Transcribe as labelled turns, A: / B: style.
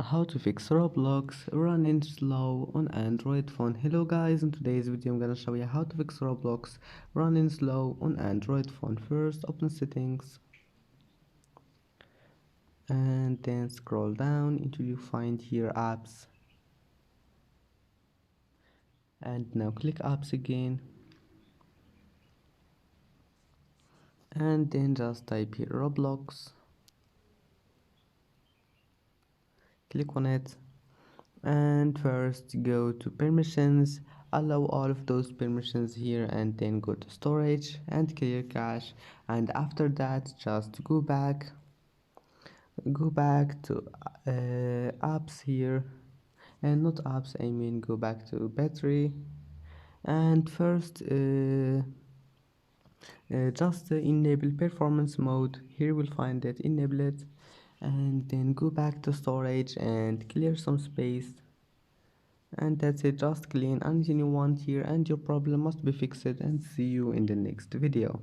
A: How to fix Roblox running slow on Android phone. Hello guys, in today's video I'm gonna show you how to fix Roblox running slow on Android phone. First open settings and then scroll down until you find here apps, and now click apps again and then just type here Roblox, click on it, and first go to permissions, allow all of those permissions here, and then go to storage and clear cache, and after that just go back to apps here, and not apps, I mean go back to battery, and first just enable performance mode. Here we'll find that, enable it, and then go back to storage and clear some space, and that's it. Just clean anything you want here and your problem must be fixed, and see you in the next video.